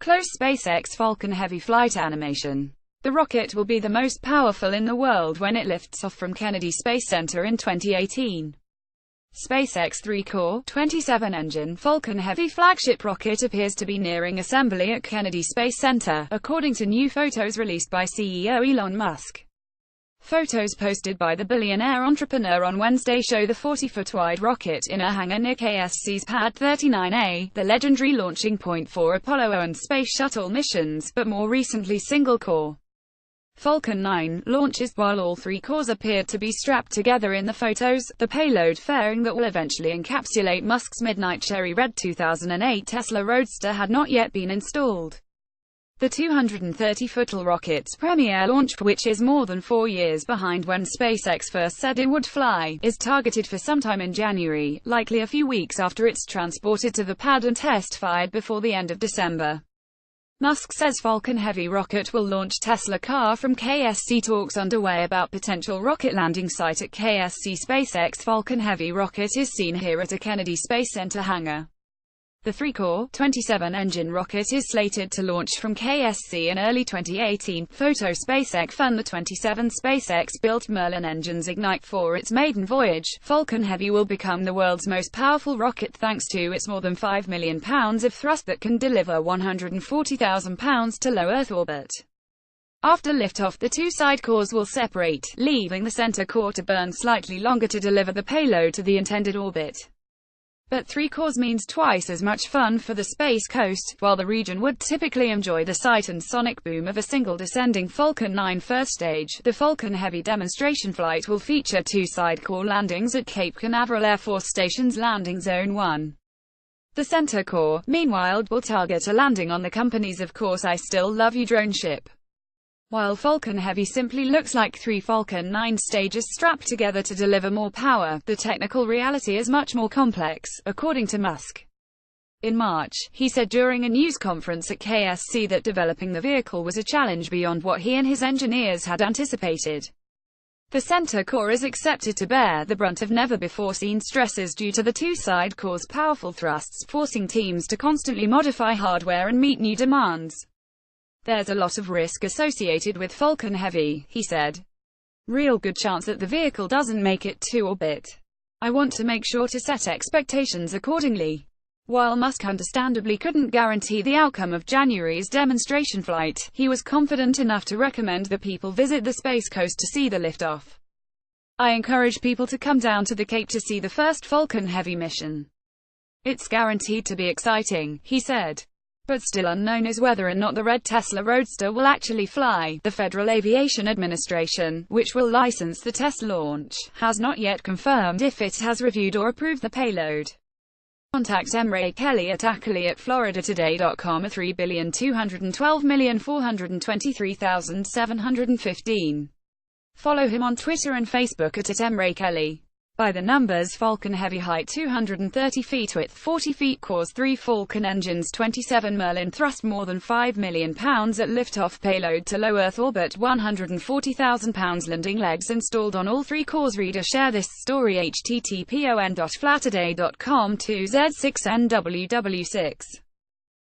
Close SpaceX Falcon Heavy flight animation. The rocket will be the most powerful in the world when it lifts off from Kennedy Space Center in 2018. SpaceX 3-core, 27-engine Falcon Heavy flagship rocket appears to be nearing assembly at Kennedy Space Center, according to new photos released by CEO Elon Musk. Photos posted by the billionaire entrepreneur on Wednesday show the 40-foot-wide rocket in a hangar near KSC's Pad 39A, the legendary launching point for Apollo and Space Shuttle missions, but more recently single-core. Falcon 9 launches while all three cores appeared to be strapped together in the photos, the payload fairing that will eventually encapsulate Musk's midnight cherry red 2008 Tesla Roadster had not yet been installed. The 230-foot rocket's premiere launch, which is more than 4 years behind when SpaceX first said it would fly, is targeted for sometime in January, likely a few weeks after it's transported to the pad and test-fired before the end of December. Musk says Falcon Heavy rocket will launch Tesla car from KSC. Talks underway about potential rocket landing site at KSC. SpaceX Falcon Heavy rocket is seen here at a Kennedy Space Center hangar. The 3-core, 27-engine rocket is slated to launch from KSC in early 2018. Photo SpaceX fund. The 27 SpaceX-built Merlin engines ignite for its maiden voyage. Falcon Heavy will become the world's most powerful rocket thanks to its more than 5 million pounds of thrust that can deliver 140,000 pounds to low Earth orbit. After liftoff, the two side cores will separate, leaving the center core to burn slightly longer to deliver the payload to the intended orbit. But 3 cores means twice as much fun for the Space Coast. While the region would typically enjoy the sight and sonic boom of a single descending Falcon 9 first stage, the Falcon Heavy demonstration flight will feature 2 side core landings at Cape Canaveral Air Force Station's Landing Zone 1. The center core, meanwhile, will target a landing on the company's Of Course I Still Love You drone ship. While Falcon Heavy simply looks like 3 Falcon 9 stages strapped together to deliver more power, the technical reality is much more complex, according to Musk. In March, he said during a news conference at KSC that developing the vehicle was a challenge beyond what he and his engineers had anticipated. The center core is expected to bear the brunt of never-before-seen stresses due to the 2 side cores' powerful thrusts, forcing teams to constantly modify hardware and meet new demands. There's a lot of risk associated with Falcon Heavy, he said. Real good chance that the vehicle doesn't make it to orbit. I want to make sure to set expectations accordingly. While Musk understandably couldn't guarantee the outcome of January's demonstration flight, he was confident enough to recommend that people visit the Space Coast to see the liftoff. I encourage people to come down to the Cape to see the first Falcon Heavy mission. It's guaranteed to be exciting, he said. But still unknown is whether or not the red Tesla Roadster will actually fly. The Federal Aviation Administration, which will license the test launch, has not yet confirmed if it has reviewed or approved the payload. Contact Ray Kelly at FloridaToday.com at $3,212,423,715. Follow him on Twitter and Facebook at @Ray Kelly. By the numbers: Falcon Heavy height 230 feet, width 40 feet, cores 3 Falcon engines, 27 Merlin thrust, more than 5 million pounds at liftoff, payload to low Earth orbit 140,000 pounds, landing legs installed on all 3 cores. Read or share this story http://on.flatoday.com/z6nww6